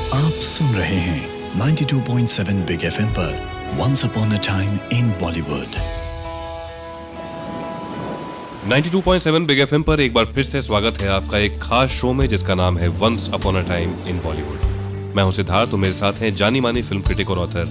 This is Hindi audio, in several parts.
आप सुन रहे हैं 92.7 बिग एफएम पर once upon a time in Bollywood. 92.7 big FM पर एक बार फिर से स्वागत है आपका एक खास शो में जिसका नाम है once upon a time in Bollywood. मैं हूं सिद्धार्थ, तो मेरे साथ हैं जानी मानी फिल्म क्रिटिक और ऑथर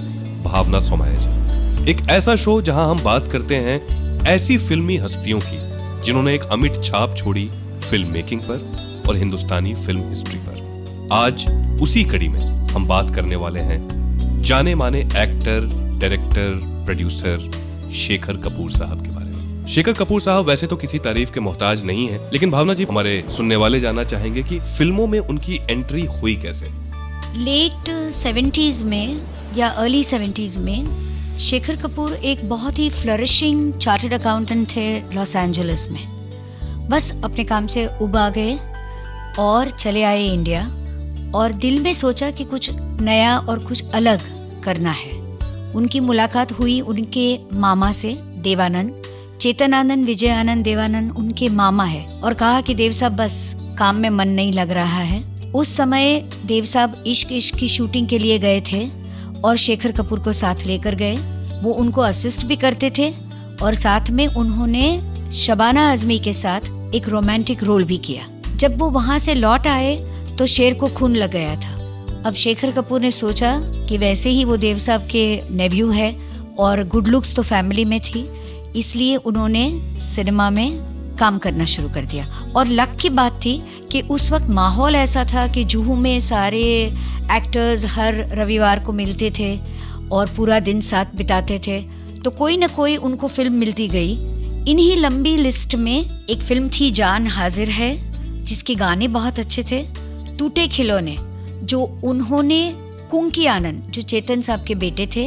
भावना सोमाया जी। एक ऐसा शो जहां हम बात करते हैं ऐसी फिल्मी हस्तियों की जिन्होंने एक अमिट छाप छोड़ी फिल्म मेकिंग पर और हिंदुस्तानी फिल्म हिस्ट्री पर। आज उसी कड़ी में हम बात करने वाले हैं जाने माने actor, director, producer Shekhar Kapoor साहब के बारे में। शेखर कपूर साहब वैसे तो किसी तारीफ के मोहताज नहीं है, लेकिन भावना जी, हमारे सुनने वाले जानना चाहेंगे कि फिल्मों में उनकी एंट्री हुई कैसे। लेट 70s में या अर्ली 70s में शेखर कपूर एक बहुत ही फ्लरिशिंग चार्टर्ड अकाउंटेंट थे लॉस एंजलिस में। बस अपने काम से उबा गए और चले आए इंडिया, और दिल में सोचा कि कुछ नया और कुछ अलग करना है। उनकी मुलाकात हुई उनके मामा से, देवानंद, चेतनानंद विजयानंद देवानंद उनके मामा है, और कहा कि देव साहब बस काम में मन नहीं लग रहा है। उस समय देव साहब इश्क इश्क की शूटिंग के लिए गए थे और शेखर कपूर को साथ लेकर गए। वो उनको असिस्ट भी करते थे और साथ में उन्होंने शबाना आजमी के साथ एक रोमांटिक रोल भी किया। जब वो वहाँ से लौट आए तो शेर को खून लग गया था। अब शेखर कपूर ने सोचा कि वैसे ही वो देव साहब के नेव्यू है और गुड लुक्स तो फैमिली में थी, इसलिए उन्होंने सिनेमा में काम करना शुरू कर दिया। और लक की बात थी कि उस वक्त माहौल ऐसा था कि जुहू में सारे एक्टर्स हर रविवार को मिलते थे और पूरा दिन साथ बिताते थे, तो कोई ना कोई उनको फिल्म मिलती गई। इन्हीं लंबी लिस्ट में एक फिल्म थी जान हाजिर है, जिसके गाने बहुत अच्छे थे। टूटे खिलौने, जो उन्होंने कुंकी आनंद, जो चेतन साहब के बेटे थे,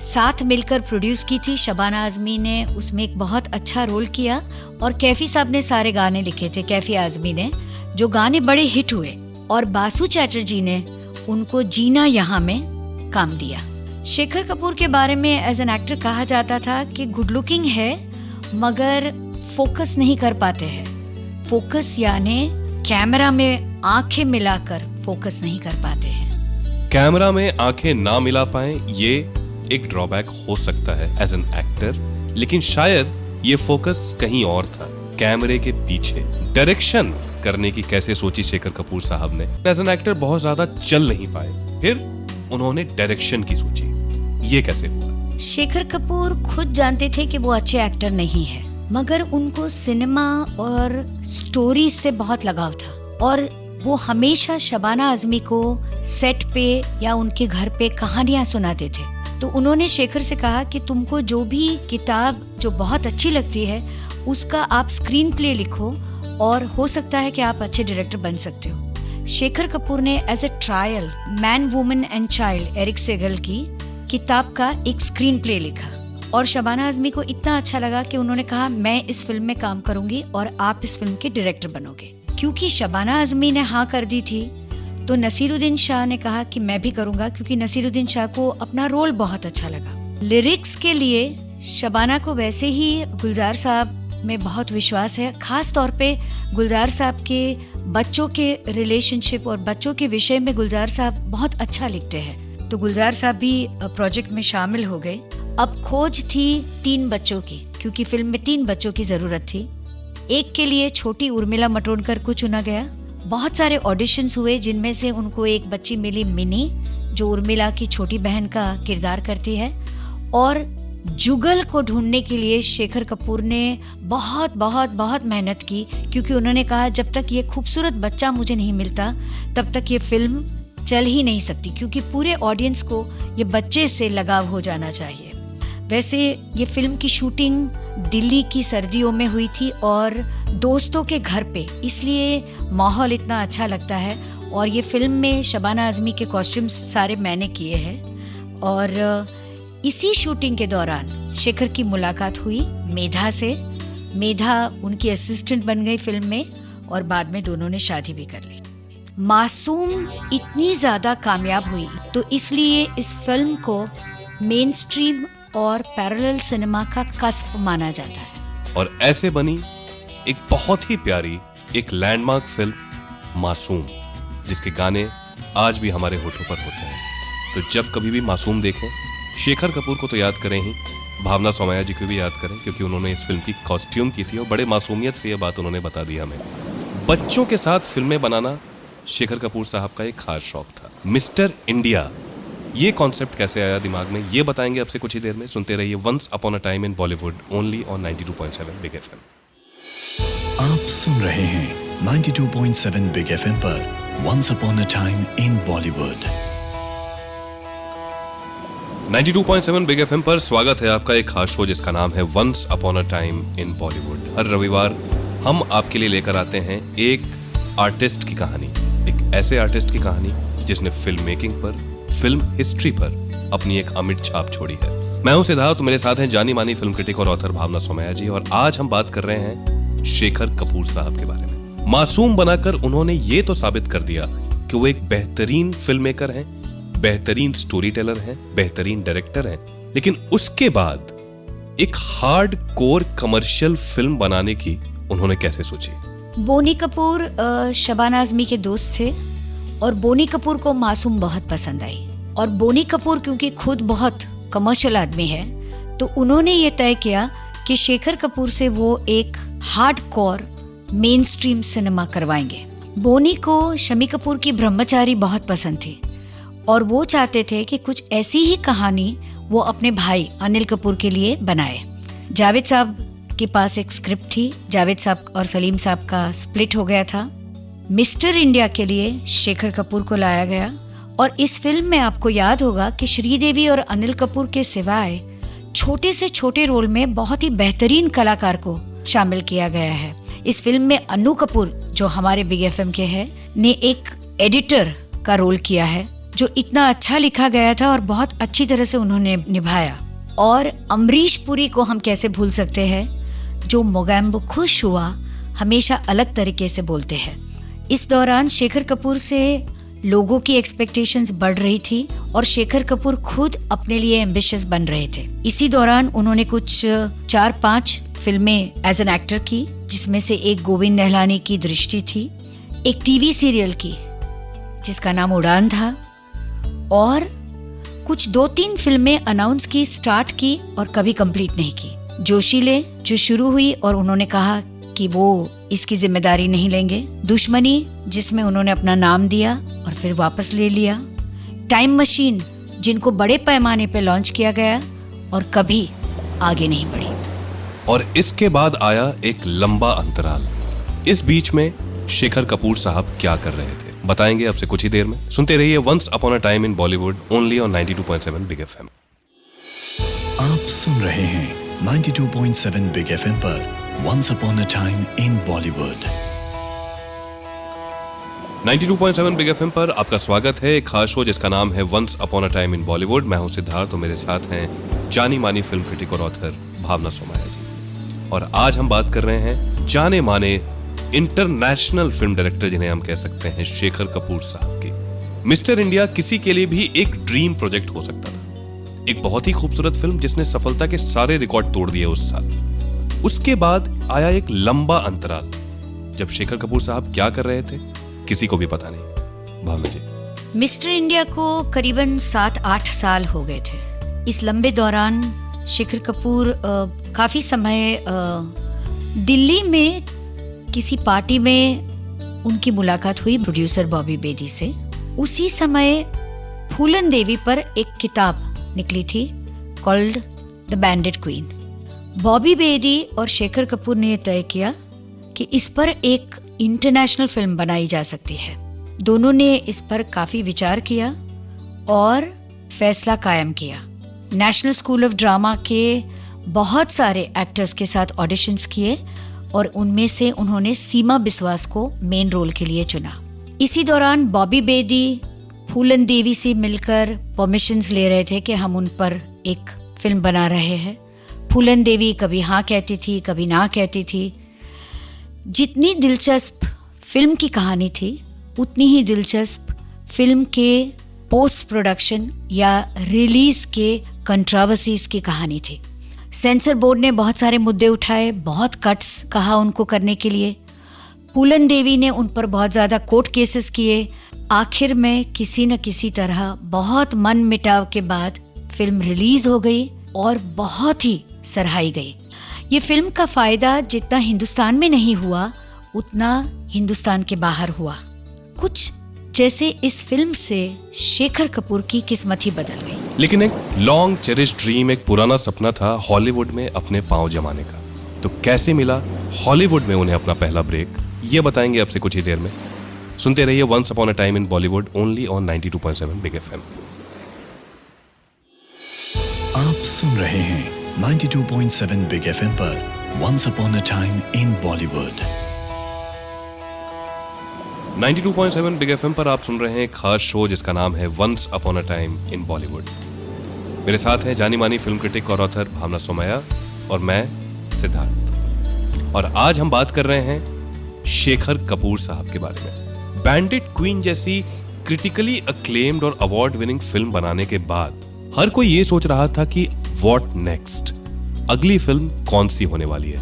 साथ मिलकर प्रोड्यूस की थी। शबाना आजमी ने उसमें एक बहुत अच्छा रोल किया और कैफी साहब ने सारे गाने लिखे थे, कैफी आजमी ने, जो गाने बड़े हिट हुए। और बासु चैटर्जी ने उनको जीना यहाँ में काम दिया। शेखर कपूर के बारे में एज एन एक्टर कहा जाता था कि गुड लुकिंग है मगर फोकस नहीं कर पाते हैं। फोकस यानी कैमरा में आंखें मिलाकर फोकस नहीं कर पाते हैं। कैमरा में आंखें ना मिला पाए, ये एक ड्रॉबैक हो सकता है एज एन एक्टर, लेकिन शायद ये फोकस कहीं और था, कैमरे के पीछे। डायरेक्शन करने की कैसे सोची शेखर कपूर साहब ने। एज एन एक्टर बहुत ज्यादा चल नहीं पाए, फिर उन्होंने डायरेक्शन की सोची। ये कैसे हुआ? शेखर कपूर खुद जानते थे कि वो अच्छे एक्टर नहीं है, मगर उनको सिनेमा और स्टोरी से बहुत लगाव था और वो हमेशा शबाना आजमी को सेट पे या उनके घर पे कहानियां सुनाते थे। तो उन्होंने शेखर से कहा कि तुमको जो भी किताब जो बहुत अच्छी लगती है उसका आप स्क्रीन प्ले लिखो और हो सकता है कि आप अच्छे डायरेक्टर बन सकते हो। शेखर कपूर ने as a trial man, woman and child, Erich Segal की किताब का एक स्क्रीन प्ले लिखा और शबाना आजमी को इतना अच्छा लगा कि उन्होंने कहा मैं इस फिल्म में काम करूंगी और आप इस फिल्म के डायरेक्टर बनोगे। क्योंकि शबाना आजमी ने हाँ कर दी थी तो नसीरुद्दीन शाह ने कहा कि मैं भी करूंगा, क्योंकि नसीरुद्दीन शाह को अपना रोल बहुत अच्छा लगा। लिरिक्स के लिए शबाना को वैसे ही गुलजार साहब में बहुत विश्वास है, खास तौर पे गुलजार साहब के बच्चों के रिलेशनशिप और बच्चों के विषय में गुलजार साहब बहुत अच्छा लिखते हैं। तो गुलजार साहब भी प्रोजेक्ट में शामिल हो गए। अब खोज थी 3 बच्चों की, क्योंकि फिल्म में 3 बच्चों की जरूरत थी। एक के लिए छोटी उर्मिला मटोंडकर को चुना गया। बहुत सारे ऑडिशंस हुए जिनमें से उनको एक बच्ची मिली, मिनी, जो उर्मिला की छोटी बहन का किरदार करती है। और जुगल को ढूंढने के लिए शेखर कपूर ने बहुत बहुत बहुत मेहनत की, क्योंकि उन्होंने कहा जब तक ये खूबसूरत बच्चा मुझे नहीं मिलता तब तक ये फिल्म चल ही नहीं सकती, क्योंकि पूरे ऑडियंस को ये बच्चे से लगाव हो जाना चाहिए। वैसे ये फिल्म की शूटिंग दिल्ली की सर्दियों में हुई थी और दोस्तों के घर पे, इसलिए माहौल इतना अच्छा लगता है। और ये फिल्म में शबाना आजमी के कॉस्ट्यूम्स सारे मैंने किए हैं। और इसी शूटिंग के दौरान शेखर की मुलाकात हुई मेधा से। मेधा उनकी असिस्टेंट बन गई फिल्म में और बाद में दोनों ने शादी भी कर ली। मासूम इतनी ज़्यादा कामयाब हुई तो इसलिए इस फिल्म को मेन स्ट्रीम और पैरेलल सिनेमा का कस्प माना जाता है। और ऐसे बनी एक बहुत ही प्यारी, एक लैंडमार्क फिल्म मासूम, जिसके गाने आज भी हमारे होठों पर होते हैं। तो जब कभी भी मासूम देखें, शेखर कपूर को तो याद करें ही, भावना सोमैया जी को भी याद करें, क्योंकि उन्होंने इस फिल्म की कॉस्ट्यूम की थी और बड़े मासूमियत से ये बात उन्होंने बता दी हमें। बच्चों के साथ फिल्में बनाना शेखर कपूर साहब का एक खास शौक था। मिस्टर इंडिया, ये कॉन्सेप्ट कैसे आया दिमाग में, ये बताएंगे आपसे कुछ ही देर में। सुनते रहिए once upon a time in Bollywood, only on 92.7 big FM. आप सुन रहे हैं 92.7 बिग एफएम पर once upon a time in Bollywood. 92.7 big FM पर स्वागत है आपका एक खास शो जिसका नाम है once upon a time in Bollywood. हर रविवार हम आपके लिए लेकर आते हैं एक आर्टिस्ट की कहानी, एक ऐसे आर्टिस्ट की कहानी जिसने फिल्म मेकिंग पर, फिल्म हिस्ट्री पर अपनी एक अमिट छाप छोड़ी है। मैं हूं सिद्धार्थ, तो मेरे साथ हैं जानी मानी फिल्म क्रिटिक और ऑथर भावना सोमैया जी, और आज हम बात कर रहे हैं शेखर कपूर साहब के बारे में। मासूम बनाकर उन्होंने ये तो साबित कर दिया कि वो एक बेहतरीन फिल्म मेकर हैं, बेहतरीन स्टोरी टेलर हैं, बेहतरीन डायरेक्टर हैं, लेकिन उसके बाद एक हार्ड कोर कमर्शियल फिल्म बनाने की उन्होंने कैसे सोची? बोनी कपूर शबाना आजमी के दोस्त थे और बोनी कपूर को मासूम बहुत पसंद आई। और बोनी कपूर क्योंकि खुद बहुत कमर्शियल आदमी है, तो उन्होंने ये तय किया कि शेखर कपूर से वो एक hard core main stream cinema करवाएंगे। बोनी को शमी कपूर की ब्रह्मचारी बहुत पसंद थी और वो चाहते थे कि कुछ ऐसी ही कहानी वो अपने भाई अनिल कपूर के लिए बनाए। जावेद साहब के पास एक स्क्रिप्ट थी, जावेद साहब और सलीम साहब का स्प्लिट हो गया था। मिस्टर इंडिया के लिए शेखर कपूर को लाया गया और इस फिल्म में आपको याद होगा कि श्रीदेवी और अनिल कपूर के सिवाय छोटे से छोटे रोल में बहुत ही बेहतरीन कलाकार को शामिल किया गया है। इस फिल्म में अन्नू कपूर, जो हमारे बिग एफएम के हैं, ने एक एडिटर का रोल किया है जो इतना अच्छा लिखा गया था और बहुत अच्छी तरह से उन्होंने निभाया। और अमरीश पुरी को हम कैसे भूल सकते हैं, जो मोगैम्बो खुश हुआ हमेशा अलग तरीके से बोलते हैं। इस दौरान शेखर कपूर से लोगों की एक्सपेक्टेशंस बढ़ रही थी और शेखर कपूर खुद अपने लिए एम्बिशियस बन रहे थे। इसी दौरान उन्होंने कुछ 4-5 फिल्में एज एन एक्टर की, जिसमें से एक गोविंद निहलानी की दृष्टि थी, एक टीवी सीरियल की जिसका नाम उड़ान था, और कुछ 2-3 फिल्में अनाउंस की, स्टार्ट की और कभी कंप्लीट नहीं की। जोशीले जो शुरू हुई और उन्होंने कहा कि वो इसकी जिम्मेदारी नहीं लेंगे। दुश्मनी, जिसमें उन्होंने अपना नाम दिया और फिर वापस ले लिया। टाइम मशीन, जिनको बड़े पैमाने पे लॉन्च किया गया और कभी आगे नहीं बढ़ी। और इसके बाद आया एक लंबा अंतराल। इस बीच में शेखर कपूर साहब क्या कर रहे थे, बताएंगे आपसे कुछ ही देर में। सुनते रहिए once upon a time in Bollywood, only on 92.7 big FM. आप सुन रहे हैं 92.7 बिग एफएम पर once upon a time in Bollywood. 92.7 big FM पर आपका स्वागत है एक खास शो जिसका नाम है once upon a time in Bollywood. मैं हूं सिद्धार्थ, तो मेरे साथ हैं जानी मानी फिल्म क्रिटिक और ऑथर भावना सोमैया जी, और आज हम बात कर रहे हैं जाने माने इंटरनेशनल फिल्म डायरेक्टर, जिन्हें हम कह सकते हैं शेखर कपूर साहब की। मिस्टर इंडिया किसी के लिए भी एक ड्रीम प्रोजेक्ट हो सकता था, एक बहुत ही खूबसूरत फिल्म जिसने सफलता के सारे रिकॉर्ड तोड़ दिए उस साल। उसके बाद आया एक लंबा अंतराल, जब शेखर कपूर साहब क्या कर रहे थे किसी को भी पता नहीं। भावना जी, मिस्टर इंडिया को करीबन 7-8 साल हो गए थे। इस लंबे दौरान शेखर कपूर काफी समय दिल्ली में किसी पार्टी में उनकी मुलाकात हुई प्रोड्यूसर बॉबी बेदी से। उसी समय फूलन देवी पर एक किताब निकली थी called the bandit queen. Bobby Bedi और शेखर कपूर ने तय किया कि इस पर एक इंटरनेशनल फिल्म बनाई जा सकती है। दोनों ने इस पर काफी विचार किया और फैसला कायम किया। नेशनल स्कूल ऑफ ड्रामा के बहुत सारे एक्टर्स के साथ ऑडिशंस किए और उनमें से उन्होंने सीमा बिस्वास को मेन रोल के लिए चुना। इसी दौरान बॉबी बेदी फूलन देवी से मिलकर परमिशंस ले रहे थे कि हम उन पर एक फिल्म बना रहे हैं। फूलन देवी कभी हाँ कहती थी, कभी ना कहती थी। जितनी दिलचस्प फिल्म की कहानी थी, उतनी ही दिलचस्प फिल्म के पोस्ट प्रोडक्शन या रिलीज के कंट्रोवर्सीज की कहानी थी। सेंसर बोर्ड ने बहुत सारे मुद्दे उठाए, बहुत कट्स कहा उनको करने के लिए। फूलन देवी ने उन पर बहुत ज़्यादा कोर्ट केसेस किए। आखिर में किसी न किसी तरह बहुत मन मिटाव के बाद फिल्म रिलीज हो गई और बहुत ही सराही गई। ये फिल्म का फायदा जितना हिंदुस्तान में नहीं हुआ उतना हिंदुस्तान के बाहर हुआ। कुछ जैसे इस फिल्म से शेखर कपूर की किस्मत ही बदल गई। लेकिन एक लॉन्ग चेरिश ड्रीम, एक पुराना सपना था हॉलीवुड में अपने पांव जमाने का। तो कैसे मिला हॉलीवुड में उन्हें अपना पहला ब्रेक, ये बताएंगे आपसे कुछ ही देर में। सुनते रहिए once upon a time in Bollywood only on 92.7 big FM. आप सुन रहे हैं 92.7 बिग एफएम पर once upon a time in Bollywood. 92.7 big FM पर आप सुन रहे हैं एक खास शो जिसका नाम है once upon a time in Bollywood. मेरे साथ हैं जानी मानी फिल्म क्रिटिक और ऑथर भावना सोमैया और मैं सिद्धार्थ। और आज हम बात कर रहे हैं शेखर कपूर साहब के बारे में। बैंडिट क्वीन जैसी क्रिटिकली अक्लेम्ड और अवार्ड विनिंग फिल्म बनाने के बाद हर कोई ये सोच रहा था कि व्हाट नेक्स्ट, अगली फिल्म कौन सी होने वाली है।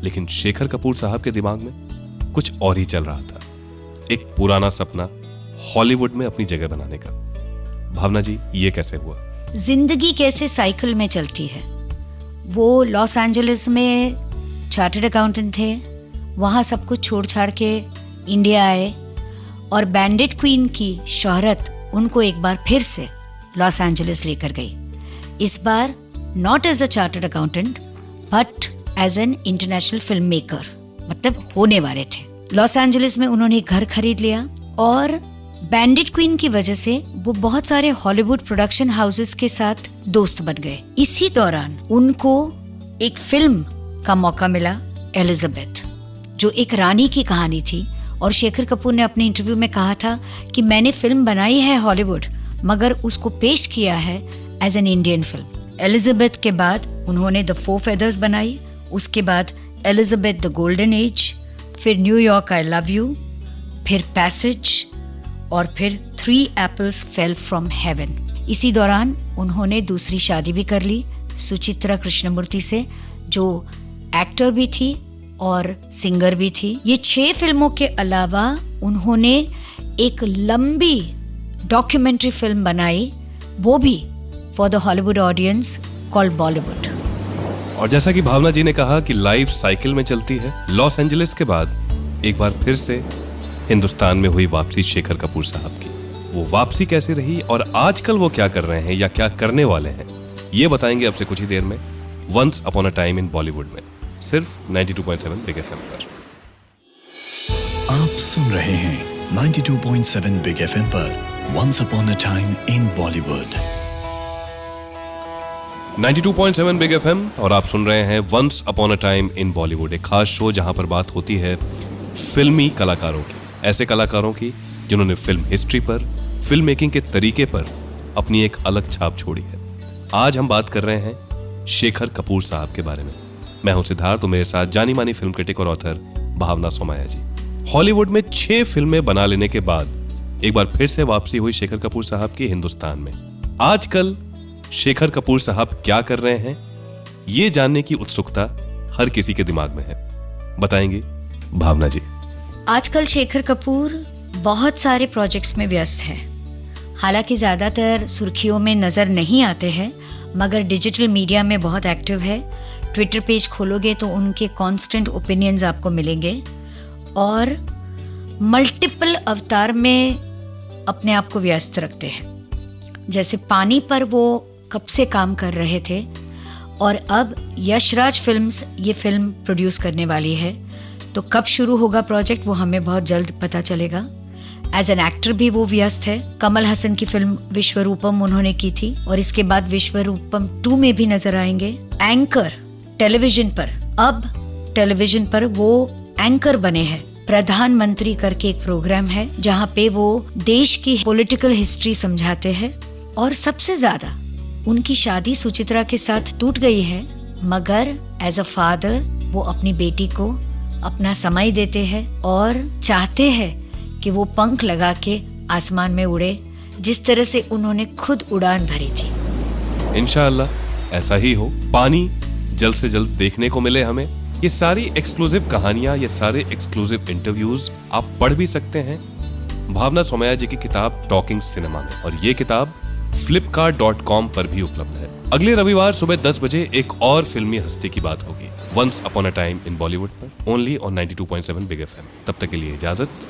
लेकिन शेखर कपूर साहब के दिमाग में कुछ और ही चल रहा था, एक पुराना सपना हॉलीवुड में अपनी जगह बनाने का। भावना जी, ये कैसे हुआ? जिंदगी कैसे साइकिल में चलती है। वो लॉस एंजलिस में चार्टर्ड अकाउंटेंट थे, वहाँ सब कुछ छोड़ छाड़ के इंडिया आए और बैंडिट क्वीन की शोहरत उनको एक बार फिर से लॉस एंजलिस लेकर गई। इस बार not as a chartered accountant but as an international film maker, मतलब होने वाले थे। लॉस एंजलिस में उन्होंने एक घर खरीद लिया और बैंडिट क्वीन की वजह से वो बहुत सारे हॉलीवुड प्रोडक्शन हाउसेस के साथ दोस्त बन गए। इसी दौरान उनको एक फिल्म का मौका मिला, एलिजाबेथ, जो एक रानी की कहानी थी। और शेखर कपूर ने अपने इंटरव्यू में कहा था कि मैंने फिल्म बनाई है हॉलीवुड, मगर उसको पेश किया है as an Indian film. Elizabeth के बाद उन्होंने द फोर फेदर्स बनाई, उसके बाद एलिजाबेथ द गोल्डन एज, फिर न्यूयॉर्क आई लव यू, फिर पैसेज और फिर 3 एपल्स फेल फ्रॉम हेवन। इसी दौरान उन्होंने दूसरी शादी भी कर ली सुचित्रा कृष्णमूर्ति से, जो एक्टर भी थी और सिंगर भी थी। ये 6 फिल्मों के अलावा उन्होंने एक लंबी डॉक्यूमेंट्री फिल्म बनाई, वो भी for the Hollywood audience, called Bollywood. और जैसा कि भावना जी ने कहा कि लाइफ साइकिल में चलती है, लॉस एंजलिस के बाद एक बार फिर से हिंदुस्तान में हुई वापसी शेखर कपूर साहब की। वो वापसी कैसे रही और आजकल वो क्या कर रहे हैं या क्या करने वाले हैं, ये बताएंगे आपसे कुछ ही देर में once upon a time in Bollywood में, सिर्फ 92.7 बिग एफएम पर। आप सुन रहे हैं 92.7 बिग एफएम पर once upon a time in Bollywood. 92.7 big FM और आप सुन रहे हैं once upon a time in Bollywood, एक खास शो जहां पर बात होती है फिल्मी कलाकारों की, ऐसे कलाकारों की जिन्होंने फिल्म हिस्ट्री पर, फिल्म मेकिंग के तरीके पर अपनी एक अलग छाप छोड़ी है। आज हम बात कर रहे हैं शेखर कपूर साहब के बारे में। मैं हूं सिद्धार्थ, मेरे साथ जानी मानी फिल्म क्रिटिक और ऑथर भावना सोमैया जी। हॉलीवुड में 6 फिल्में बना लेने के बाद एक बार फिर से वापसी हुई शेखर कपूर साहब की हिंदुस्तान में। आजकल शेखर कपूर साहब क्या कर रहे हैं, ये जानने की उत्सुकता हर किसी के दिमाग में है। बताएंगे भावना जी। आजकल शेखर कपूर बहुत सारे प्रोजेक्ट्स में व्यस्त है। हालांकि ज़्यादातर सुर्खियों में नज़र नहीं आते हैं, मगर डिजिटल मीडिया में बहुत एक्टिव है। ट्विटर पेज खोलोगे तो उनके कांस्टेंट ओपिनियंस आपको मिलेंगे और मल्टीपल अवतार में अपने आप को व्यस्त रखते हैं। जैसे पानी पर वो कब से काम कर रहे थे और अब यशराज फिल्म्स ये फिल्म प्रोड्यूस करने वाली है, तो कब शुरू होगा प्रोजेक्ट वो हमें बहुत जल्द पता चलेगा। एज एन एक्टर भी वो व्यस्त है। कमल हसन की फिल्म विश्वरूपम उन्होंने की थी और इसके बाद विश्वरूपम 2 में भी नजर आएंगे। एंकर टेलीविजन पर, अब टेलीविजन पर वो एंकर बने हैं। प्रधानमंत्री करके एक प्रोग्राम है जहाँ पे वो देश की पॉलिटिकल हिस्ट्री समझाते हैं। और सबसे ज्यादा उनकी शादी सुचित्रा के साथ टूट गई है, मगर एज अ फादर वो अपनी बेटी को अपना समय देते हैं और चाहते हैं कि वो पंख लगा के आसमान में उड़े, जिस तरह से उन्होंने खुद उड़ान भरी थी। इंशाअल्लाह ऐसा ही हो, पानी जल्द से जल्द देखने को मिले हमें। ये सारी एक्सक्लूसिव कहानियां, ये सारे एक्सक्लूसिव इंटरव्यूज आप पढ़ भी सकते हैं भावना सोमैया जी की किताब टॉकिंग सिनेमा में, और ये किताब flipkart.com पर भी उपलब्ध है। अगले रविवार सुबह 10 बजे एक और फिल्मी हस्ती की बात होगी once upon a time in Bollywood पर, ओनली ऑन 92.7 बिग एफएम। तब तक के लिए इजाजत,